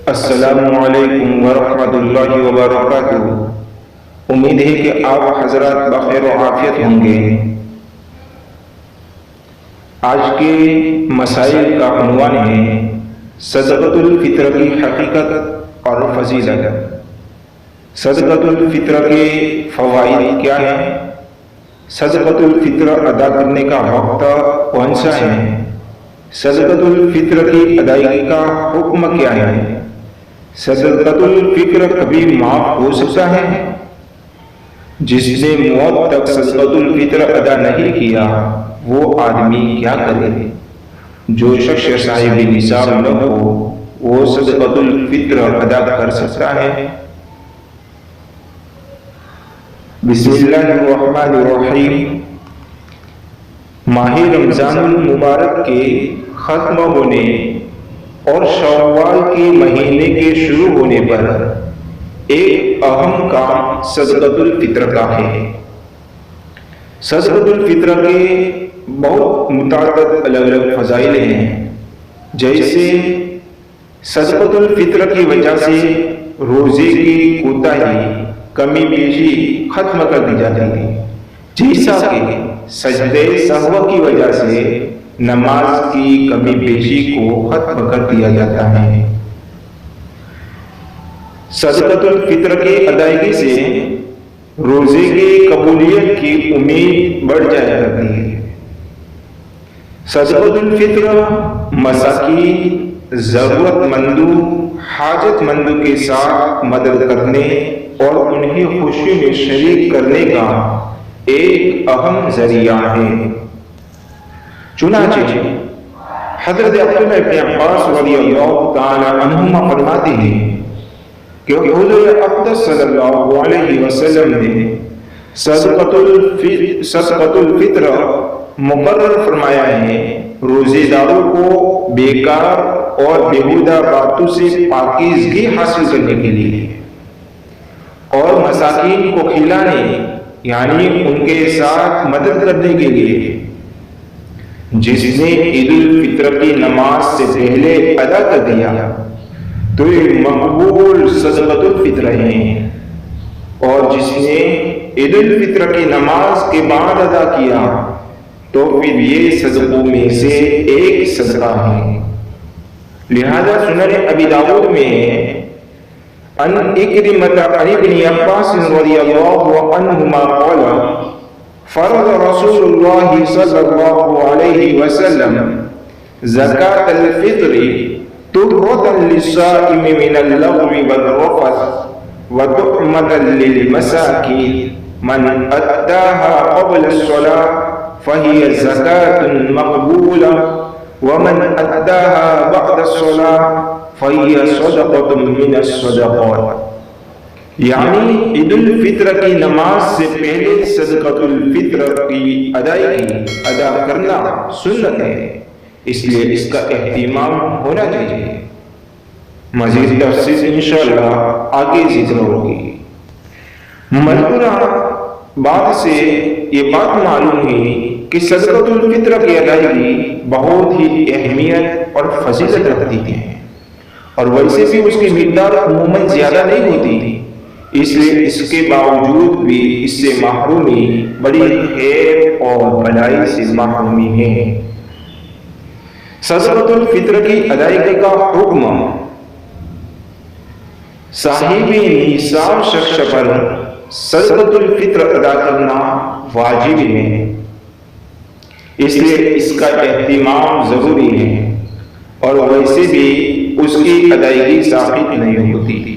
السلام علیکم ورحمۃ اللہ وبرکاتہ۔ امید ہے کہ آپ حضرات بخیر و عافیت ہوں گے۔ آج کے مسائل کا عنوان ہے صدقۃ الفطر کی حقیقت اور فضیلت۔ صدقۃ الفطر کے فوائد کیا ہیں؟ صدقۃ الفطر ادا کرنے کا وقت کون سا ہے؟ صدقۃ الفطر کی ادائیگی کا حکم کیا ہے؟ صدقۃ الفطر کبھی معاف ہو سکتا ہے؟ جس نے موت تک صدقۃ الفطر ادا نہیں کیا وہ آدمی کیا کرے؟ جو شخص صاحب نصاب نہ ہو وہ صدقۃ الفطر ادا کر سکتا ہے؟ بسم اللہ الرحمن الرحیم۔ ماہ رمضان المبارک کے ختم ہونے اور شوال کے مہینے کے شروع ہونے پر ایک اہم کام صدقۃ الفطر کا ہے۔ صدقۃ الفطر کے بہت متعدد الگ الگ فضائل ہیں، جیسے صدقۃ الفطر کی وجہ سے روزے کی کوتاہی کمی بیشی ختم کر دی جاتی ہے، جیسا کہ سجدے سہو کی وجہ سے نماز کی کمی بیشی کو ختم کر دیا جاتا ہے۔ صدقۃ الفطر کی ادائیگی سے روزے کی قبولیت کی امید بڑھ جایا کرتی ہے۔ صدقۃ الفطر مساکین، ضرورت مندوں، حاجت مندوں کے ساتھ مدد کرنے اور انہیں خوشی میں شریک کرنے کا ایک اہم ذریعہ ہے۔ چنانچہ حضرت عبداللہ ابن عباس رضی اللہ تعالی عنہما فرماتے ہیں کہ حضور اقدس صلی اللہ علیہ وسلم نے صدقۃ الفطر مقرر فرمایا ہے روزے داروں کو بیکار اور بیہودہ باتوں سے پاکیزگی حاصل کرنے کے لیے اور مساکین کو کھلانے یعنی ان کے ساتھ مدد کرنے کے لیے۔ جس نے عید الفطر کی نماز سے پہلے ادا کر دیا تو یہ مقبول صدقۃ الفطر ہے، اور جس نے عید الفطر کی نماز کے بعد ادا کیا تو پھر یہ صدقوں میں سے ایک صدقہ ہے۔ لہذا سنن ابی داؤد میں ان اکرمۃ عن ابن عباس رضی اللہ عنہما قال فرض رسول اللہ صلی اللہ علیہ وسلم زکاة الفطر طہرۃ للصائم من اللغو والرفث وطعمۃ للمساکین من اداها قبل الصلاة فهي زکاة مقبولہ ومن اداها بعد الصلاة فهي صدقۃ من الصدقات۔ یعنی عید الفطر کی نماز سے پہلے صدقۃ الفطر کی ادائیگی ادا کرنا سنت ہے، اس لیے اس کا اہتمام ہونا چاہیے۔ مزید تفصیل انشاءاللہ آگے ذکر ہوگی۔ مذکورہ بات سے یہ بات معلوم ہوئی کہ صدقۃ الفطر کی ادائیگی بہت ہی اہمیت اور فضیلت رکھتی ہے، اور ویسے بھی اس کی مقدار عموماً زیادہ نہیں ہوتی، اس لیے اس کے باوجود بھی اس سے محرومی بڑی خیر اور بھلائی سے محرومی ہے۔ صدقۃ الفطر کی ادائیگی کا حکم صاحب نصاب شخص پر صدقۃ الفطر ادا کرنا واجب ہے، اس لیے اس کا اہتمام ضروری ہے، اور ویسے بھی اس کی ادائیگی ثابت نہیں ہوتی،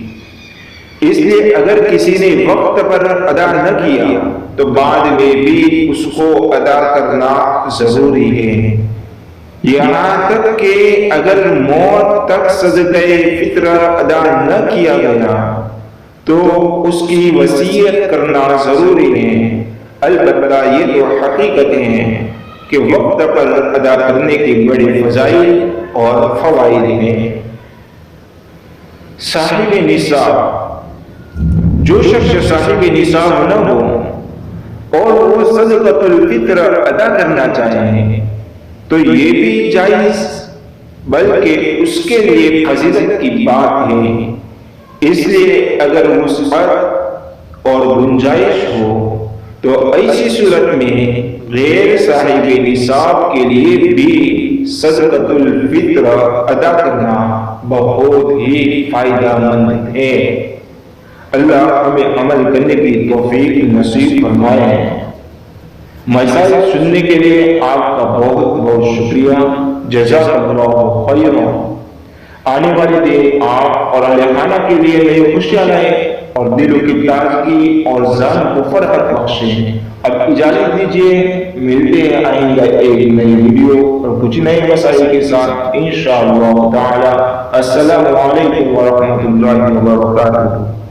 اس لیے اگر کسی نے وقت پر ادا نہ کیا تو بعد میں بھی اس کو ادا کرنا ضروری ہے، یہاں تک کہ اگر موت تک صدقہ فطر ادا نہ کیا گیا تو اس کی وصیت کرنا ضروری ہے۔ البتہ یہ تو حقیقت ہے کہ وقت پر ادا کرنے کے بڑے فضائل اور فوائد ہیں۔ صاحب نصاب، جو شخص صاحب نصاب نہ ہو اور وہ صدقۃ الفطر ادا کرنا چاہیں تو یہ بھی جائز بلکہ اس کے لیے فضیلت کی بات ہے۔ اس لیے اگر وسعت اور گنجائش ہو تو ایسی صورت میں غیر صاحب نصاب کے لیے بھی صدقۃ الفطر ادا کرنا بہت ہی فائدہ مند ہے۔ اللہ ہمیں عمل کرنے کی توفیق نصیب فرمائے۔ مسائل سننے کے لیے آپ کا بہت بہت شکریہ، جزاک اللہ خیرا۔ آنے والے دن آپ اور اہل خانہ کے لیے نئی خوشیاں لائیں اور دلوں کی تازگی اور ذہن کو فرحت بخشیں۔ اب اجازت دیجیے، ملتے ہیں آئندہ ایک نئی ویڈیو اور کچھ نئے مسائل کے ساتھ انشاءاللہ تعالی۔ السلام علیکم ورحمۃ اللہ وبرکاتہ۔